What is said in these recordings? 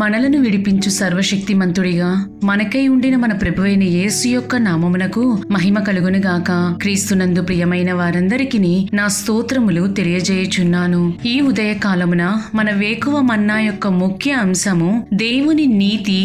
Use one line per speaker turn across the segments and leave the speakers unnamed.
మనలను విడిపించు సర్వశక్తిమంతుడిగా మనకై ఉండిన మన ప్రభువైన యేసు యొక్క నామమునకు మహిమ కలుగునుగాక. క్రీస్తునందు ప్రియమైన వారందరికీ నా స్తోత్రములు తెలియజేయుచున్నాను. ఈ ఉదయ కాలమున మన వేకువ మన్నా యొక్క ముఖ్య అంశము దేవుని నీతి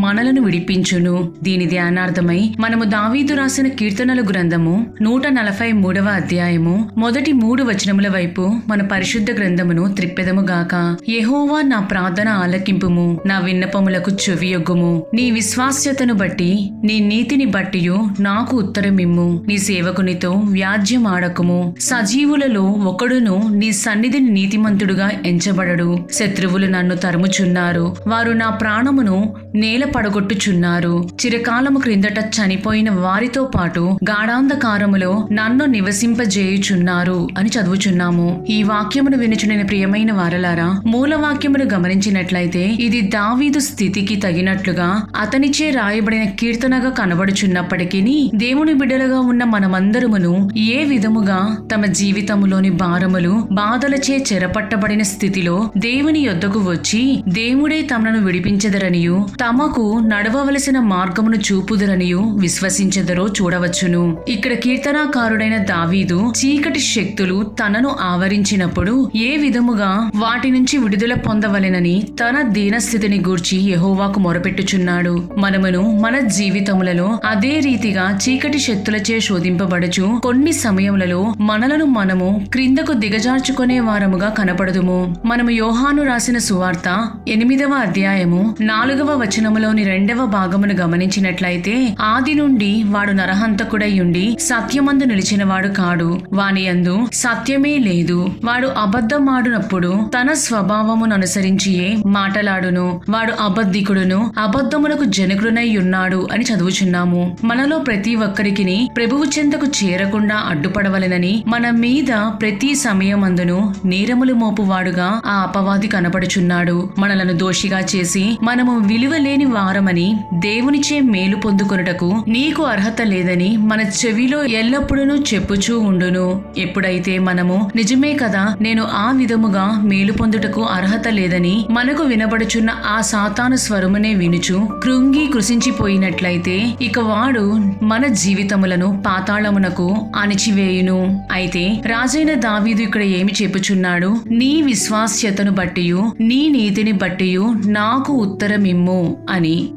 మనలను విడిపించును. దీని ధ్యానార్థమై మనము దావీదు రాసిన కీర్తనల గ్రంథము 143వ అధ్యాయము మొదటి 3 వచనముల వైపు మన పరిశుద్ధ గ్రంథమును త్రిప్పెదముగాక. యెహోవా నా ప్రార్థన ఆలకింపుము, నా విన్నపములకు చెవియొగ్గుము. నీ విశ్వాస్యతను బట్టి నీ నీతిని బట్టియు నాకు ఉత్తరమిమ్ము. నీ సేవకునితో వ్యాజ్యమాడకుము. సజీవులలో ఒకడును నీ సన్నిధిని నీతిమంతుడుగా ఎంచబడడు. శత్రువులు నన్ను తరుముచున్నారు, వారు నా ప్రాణమును నేల పడగొట్టుచున్నారు. చిరకాలము క్రిందట చనిపోయిన వారితో పాటు గాఢాంధకారములో నన్ను నివసింపజేయుచున్నారు అని చదువుచున్నాము. ఈ వాక్యమును వినుచున్న ప్రియమైన వారలారా, మూల వాక్యమును గమనించినట్లయితే ఇది దావీదు స్థితికి తగినట్లుగా అతనిచే రాయబడిన కీర్తనగా కనబడుచున్నప్పటికీ దేవుని బిడ్డలుగా ఉన్న మనమందరమును ఏ విధముగా తమ జీవితములోని భారములు బాధలచే చెరపట్టబడిన స్థితిలో దేవుని యొద్దకు వచ్చి దేవుడే తమను విడిపించెదరనియు తమకు నడవవలసిన మార్గమును చూపుదరనియు విశ్వసించెదరో చూడవచ్చును. ఇక్కడ కీర్తనాకారుడైన దావీదు చీకటి శక్తులు తనను ఆవరించినప్పుడు ఏ విధముగా వాటి నుంచి విడుదల పొందవలెనని తన దీనస్థితిని గూర్చి యెహోవాకు మొరపెట్టుచున్నాడు. మనమును మన జీవితములలో అదే రీతిగా చీకటి శక్తులచే శోధింపబడుచు కొన్ని సమయములలో మనలను మనము క్రిందకు దిగజార్చుకునే వారముగా కనపడదుము. మనము యోహాను రాసిన సువార్త 8వ అధ్యాయము 4వ వచనములోని 2వ భాగమును గమనించినట్లయితే, ఆది నుండి వాడు నరహంతకుడై ఉండి సత్యమందు నిలిచినవాడు కాడు, వాని యందు సత్యమే లేదు. వాడు అబద్ధమాడునప్పుడు తన స్వభావమును అనుసరించియే మాటలాడును. వాడు అబద్ధికుడును అబద్ధమునకు జనకుడునై ఉన్నాడు అని చదువుచున్నాము. మనలో ప్రతి ఒక్కరికి ప్రభువు చెంతకు చేరకుండా అడ్డుపడవలెనని మన మీద ప్రతి సమయమందును నేరములు మోపువాడుగా ఆ అపవాది కనపడుచున్నాడు. మనలను దోషిగా చేసి మనము విలువలేని వారమని దేవునిచే మేలు పొందుకొనుటకు నీకు అర్హత లేదని మన చెవిలో ఎల్లప్పుడూ చెప్పుచూ ఉండును. ఎప్పుడైతే మనము నిజమే కదా, నేను ఆ విధముగా మేలు పొందుటకు అర్హత లేదని మనకు వినబడుచున్న ఆ సాతాను స్వరమునే వినుచు కృంగి కృషించిపోయినట్లయితే ఇక వాడు మన జీవితములను పాతాళమునకు అణిచివేయును. అయితే రాజైన దావీదు ఇక్కడ ఏమి చెప్పుచున్నాడు? నీ విశ్వాస్యతను బట్టియు నీ నీతిని బట్టియు నాకు ఉత్తరమిమ్ము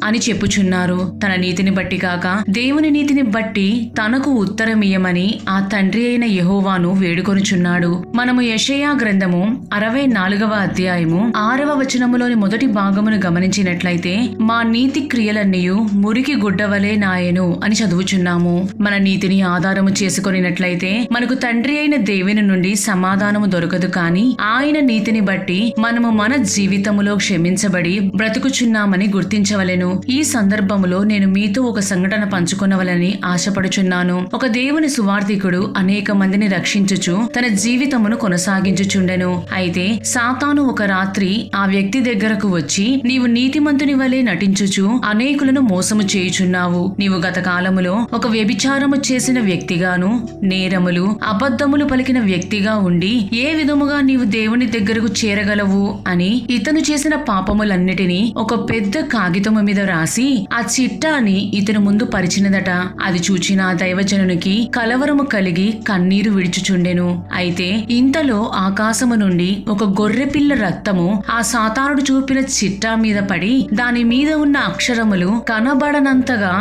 అని చెప్పుచున్నారు. తన నీతిని బట్టి కాక దేవుని నీతిని బట్టి తనకు ఉత్తరమియ్యమని ఆ తండ్రి అయిన యెహోవాను వేడుకొనుచున్నాడు. మనము యెషయా గ్రంథము 64వ అధ్యాయము 6వ వచనములోని మొదటి భాగమును గమనించినట్లయితే, మా నీతి క్రియలన్నీయు మురికి గుడ్డవలే నాయను అని చదువుచున్నాము. మన నీతిని ఆధారము చేసుకొనినట్లయితే మనకు తండ్రి అయిన దేవుని నుండి సమాధానము దొరకదు. కాని ఆయన నీతిని బట్టి మనము మన జీవితములో క్షమించబడి బ్రతుకుచున్నామని గుర్తించవలెను. ఈ సందర్భములో నేను మీతో ఒక సంఘటన పంచుకొనవలని ఆశపడుచున్నాను. ఒక దేవుని సువార్థికుడు అనేక మందిని రక్షించుచు తన జీవితమును కొనసాగించుచుండెను. అయితే సాతాను ఒక రాత్రి ఆ వ్యక్తి దగ్గరకు వచ్చి, నీవు నీతిమంతుని వలె నటించుచు అనేకులను మోసము చేయుచున్నావు. నీవు గత కాలములో ఒక వ్యభిచారము చేసిన వ్యక్తిగాను, నేరములు అబద్ధములు పలికిన వ్యక్తిగా ఉండి ఏ విధముగా నీవు దేవుని దగ్గరకు చేరగలవు అని ఇతను చేసిన పాపములన్నిటినీ ఒక పెద్ద కాగితము మీద రాసి ఆ చిట్టాని ఇతను ముందు పరిచినదట. అది చూచిన ఆ దైవజనునికి కలవరము కలిగి కన్నీరు విడుచుచుండెను. అయితే ఇంతలో ఆకాశము నుండి ఒక గొర్రెపిల్ల రక్తము ఆ సాతానుడు చూపిన చిట్టా మీద పడి దాని మీద ఉన్న అక్షరములు కనబడనంతగా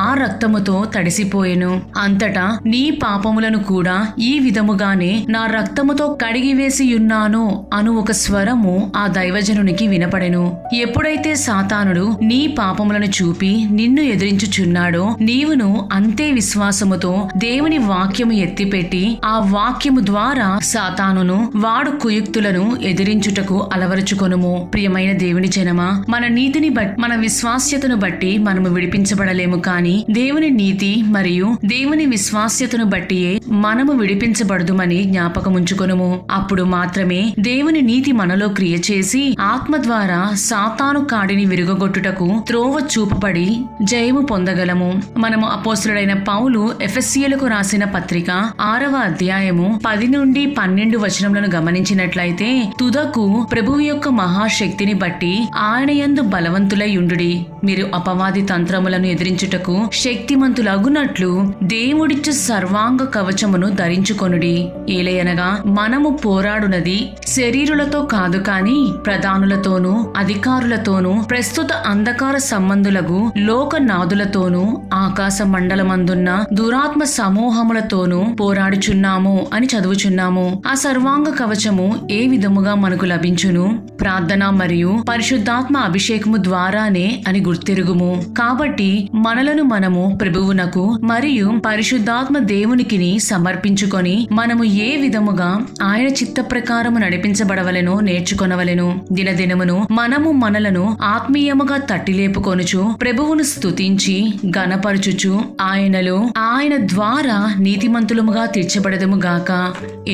ఆ రక్తముతో తడిసిపోయెను. అంతటా నీ పాపములను కూడా ఈ విధముగానే నా రక్తముతో కడిగివేసియున్నాను అను ఒక స్వరము ఆ దైవజనునికి వినపడెను. ఎప్పుడైతే సాతానుడు నీ పాపములను చూపి నిన్ను ఎదిరించుచున్నాడో నీవును అంతే విశ్వాసముతో దేవుని వాక్యము ఎత్తిపెట్టి ఆ వాక్యము ద్వారా సాతానును వాడు కుయుక్తులను ఎదిరించుటకు అలవరుచుకొనుము. ప్రియమైన దేవుని జనమా, మన నీతిని బట్టి మన విశ్వాస్యతను బట్టి మనము విడిపించబడలేము. కాని దేవుని నీతి మరియు దేవుని విశ్వాస్యతను బట్టియే మనము విడిపించబడదుమని జ్ఞాపకముంచుకొనుము. అప్పుడు మాత్రమే దేవుని నీతి మనలో క్రియ చేసి ఆత్మ ద్వారా సాతాను కాడిని విరుగగొట్టు కొట్టుటకు త్రోవ చూపబడి జయము పొందగలము. మనము అపోస్తలుడైన పౌలు ఎఫెసీయులకు రాసిన పత్రిక 6వ అధ్యాయము 10 నుండి 12 వచనములను గమనించినట్లయితే, తుదకు ప్రభువు యొక్క మహాశక్తిని బట్టి ఆయన యందు బలవంతులై ఉండుడి. మీరు అపవాది తంత్రములను ఎదిరించుటకు శక్తిమంతులగునట్లు దేవుడిచ్చు సర్వాంగ కవచమును ధరించుకొనుడి. ఏలయనగా మనము పోరాడునది శరీరులతో కాదు కాని ప్రధానులతోనూ అధికారులతోనూ ప్రస్తుత అంధకార సంబంధులకు లోకనాథులతోనూ ఆకాశ మండలమందున్న దురాత్మ సమూహములతోనూ పోరాడుచున్నాము అని చదువుచున్నాము. ఆ సర్వాంగ కవచము ఏ విధముగా మనకు లభించును? ప్రార్థన మరియు పరిశుద్ధాత్మ అభిషేకము ద్వారానే అని గుర్తెరుగుము. కాబట్టి మనలను మనము ప్రభువునకు మరియు పరిశుద్ధాత్మ దేవునికిని సమర్పించుకొని మనము ఏ విధముగా ఆయన చిత్త ప్రకారము నడిపించబడవలెనో నేర్చుకొనవలెను. దినదినమును మనలను ఆత్మీయముగా తట్టిలేపుకొనుచు ప్రభువును స్తుతించి గణపరచుచు ఆయన ద్వారా నీతిమంతులముగా తీర్చబడదము గాక.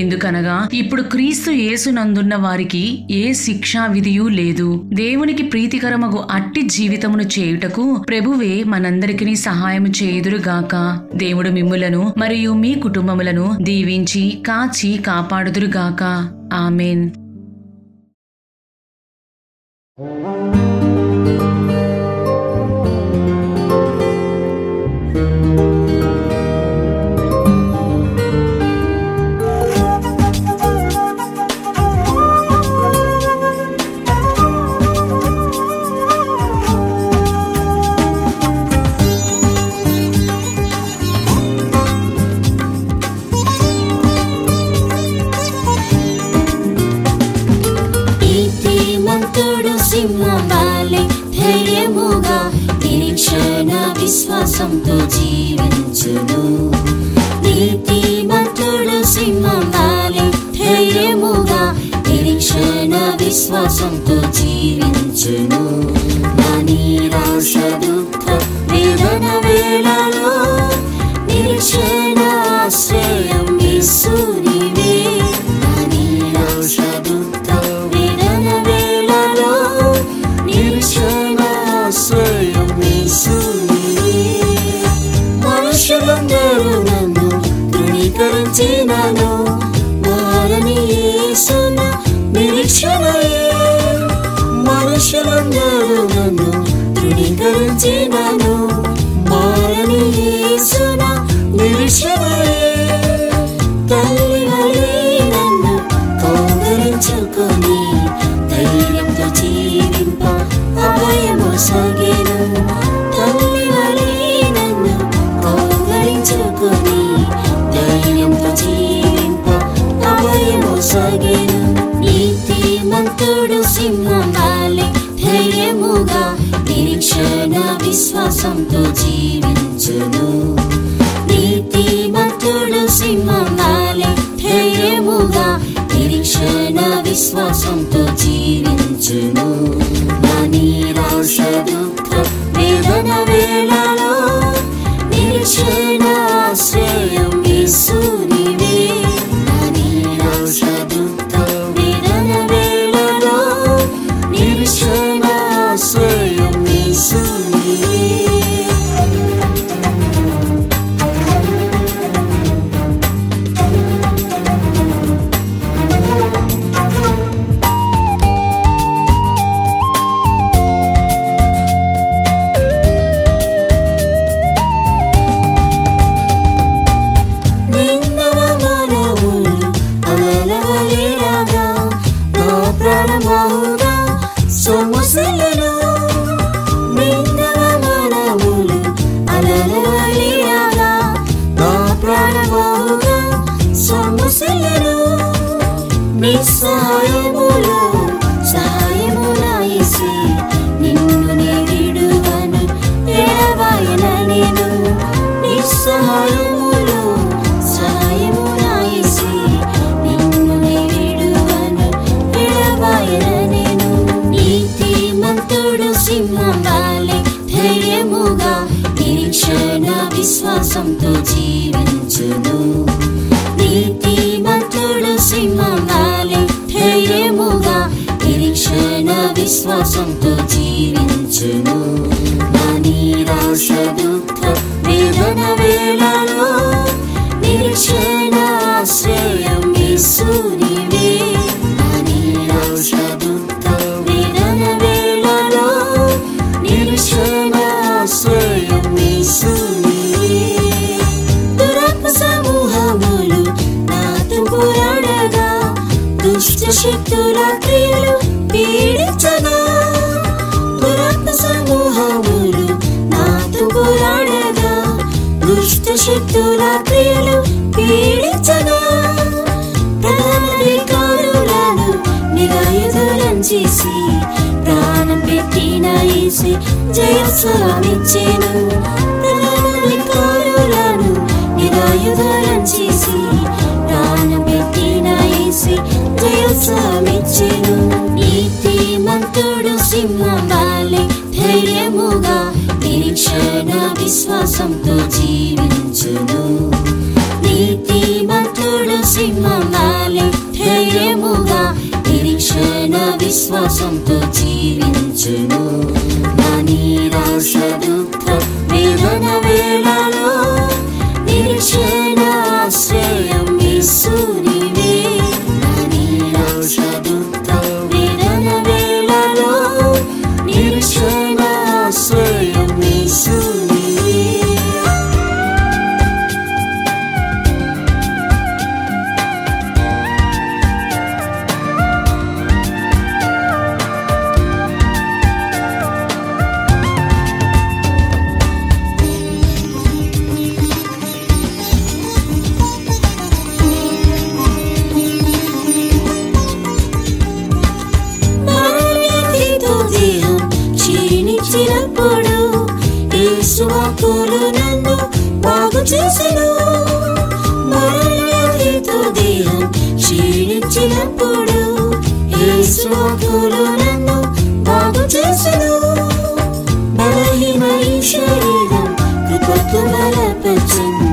ఎందుకనగా ఇప్పుడు క్రీస్తు యేసునందున్న వారికి ఏ శిక్షా విధియు లేదు. దేవునికి ప్రీతికరమగు అట్టి జీవితమును చేయుటకు ప్రభువే మనందరికీ సహాయము చేయుదురుగాక. దేవుడు మిమ్ములను మరియు మీ కుటుంబములను దీవించి కాచి కాపాడుదురుగాక. ఆమేన్.
ధైర్యముగా నిరీక్షణ విశ్వాసంతో జీవించును. నీతిమంతుడు సింహం వలె ధైర్యముగా నిరీక్షణ విశ్వాసంతో జీవించును. నా నిరాశ దుఃఖ వేదన వేళలో నిరీక్షణ ఆశ్రయం యేసునివే. నా నిరాశ దుఃఖ వేదన వేళలో నిరీక్షణ ఆశ్రయం యేసునివే. మనుషులందరూ నన్ను తృణీకరించినను, మారని యేసున నిరీక్షణయే. మనుషులందరూ నన్ను తృణీకరించినను, మారని యేసున నిరీక్షణయే. తల్లి వలె నన్ను కౌగిలించుకొని ధైర్యంతో జీవింప అభయము సాగెను. తల్లి వలె నన్ను కౌగిలించుకొని ధైర్యంతో జీవింప అభయము సాగెను. నీతిమంతుడు సింహం వలె ధైర్యముగా నిరీక్షణ విశ్వాసంతో జీవించును. నీతిమంతుడు సింహం వలె ధైర్యముగా నిరీక్షణ విశ్వాసంతో జీవించును. నా నిరాశ దుఃఖ వేదన వేళలో నిరీక్షణ ఆశ్రయం యేసునివే. నా నిరాశ దుఃఖ వేదన వేళలో నిరీక్షణ ఆశ్రయం యేసునివే. నిస్సహాయములో సహాయమునాయసి నిన్ను నే విడువను ఎడబాయన నేను. నిస్సహాయములో సహాయమునాయసి నిన్ను నే విడువను ఎడబాయన నేను. నీతిమంతుడు సింహం వలె ధైర్యముగా నిరీక్షణ విశ్వాసంతో జీవించును. నీతిమంతుడు సింహం వలె ధైర్యముగా నిరీక్షణ విశ్వాసంతో జీవించు. జీవించును. నా నిరాశ దుఃఖ వేదన వేళలో నిరీక్షణ ఆశ్రయం యేసు నీవే. నా నిరాశ దుఃఖ వేదన వేళలో నిరీక్షణ ఆశ్రయం యేసు నీవే. దురాత్మ సమూహములు నాతో పోరాడగా దుష్ట శక్తుల క్రియలు పీడించగా. దురాత్మ సమూహములు నాతో పోరాడగా దుష్ట శక్తుల క్రియలు పీడించగా. ప్రధానాధికారులను నిరాయుధులను చేసి ప్రాణం పెట్టిన యేసు జయోత్సవమిచ్చెను. ప్రధానాధికారులను నిరాయుధులను చేసి ప్రాణం పెట్టిన యేసు జయోత్సవమిచ్చెను. నీతిమంతుడు సింహం వలె ధైర్యముగా నిరీక్షణ విశ్వాసంతో జీవించును. నీతిమంతుడు సింహం వలె ధైర్యముగా నిరీక్షణ విశ్వాసంతో జీవించును. నా నిరాశ దుఃఖ వేదన వేళలో నిరీక్షణ ఆశ్రయం యేసు నీవే. నా నిరాశ దుఃఖ వేదన వేళలో నిరీక్షణ ఆశ్రయం యేసు నీవే. క్షీణించినప్పుడు యేసు వాక్కులు నన్ను బాగు చేసెను. మరణవ్యాధితో దేహం క్షీణించినప్పుడు యేసు వాక్కులు నన్ను బాగు చేసెను. బలహీనై శరీరం కృపతో బలపరచెను.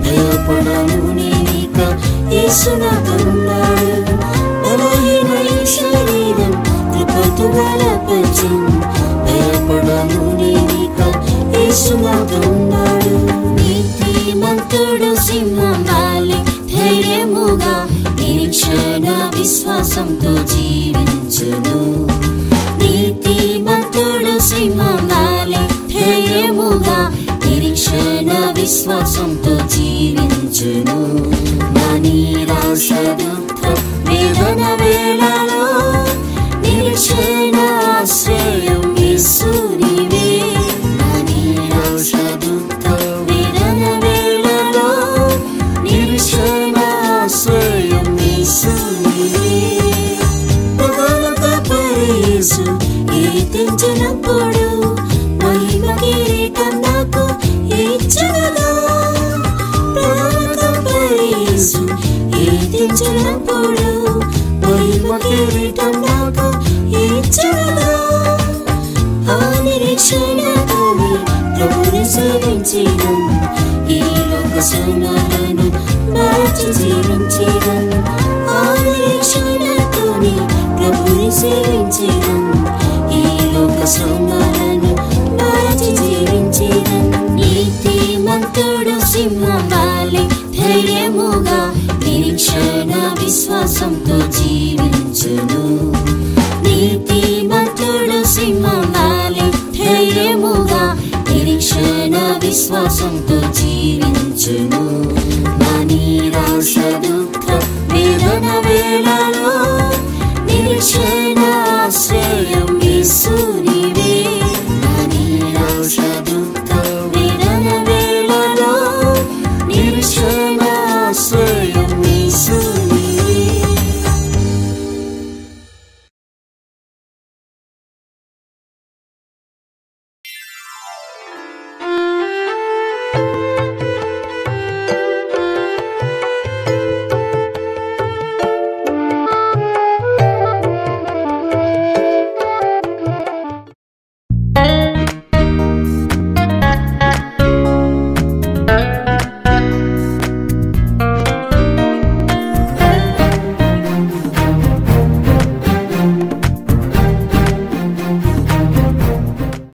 భయపడను నేనిక యేసు నాతో ఉన్నాడు. బలహీనై శరీరం కృపతో బలపరచెను. భయపడను నేనిక యేసు నాతో ఉన్నాడు. నీతిమంతుడు సింహం వలె ధైర్యముగా నిరీక్షణ విశ్వాసంతో జీవించును. నీతిమంతుడు సింహం వలె ధైర్యముగా నిరీక్షణ విశ్వాసంతో జీవించును. నా నిరాశ దుఃఖ వేదన వేళలో నిరీక్షణ ఆశ్రయం యేసు నీవే. నా నిరాశ దుఃఖ వేదన వేళలో నిరీక్షణ ఆశ్రయం యేసు నీవే. ప్రధాన కాపరి యేసు కీర్తించినప్పుడు మహిమ కిరీటం నాకు ఇచ్చెనుగా. ప్రధాన కాపరి యేసు కీర్తించినప్పుడు మహిమ కిరీటం నాకు ఇచ్చెనుగా. ఆ నిరీక్షణతోనే ప్రభుని సేవించెను. ఈ లోక సుఖాలను మరచి జీవించెను. ఆ నిరీక్షణతోనే ప్రభుని సేవించెను. ఈ లోక సుఖాలను మరచి జీవించెను. నీతిమంతుడు సింహం వలె ధైర్యముగా నిరీక్షణ విశ్వాసంతో జీవించును. నీతిమంతుడు సింహం వలె ధైర్యముగా నిరీక్షణ విశ్వాసంతో జీవించును. నా నిరాశ దుఃఖ వేదన వేళలో నిరీక్షణ ఆశ్రయం యేసు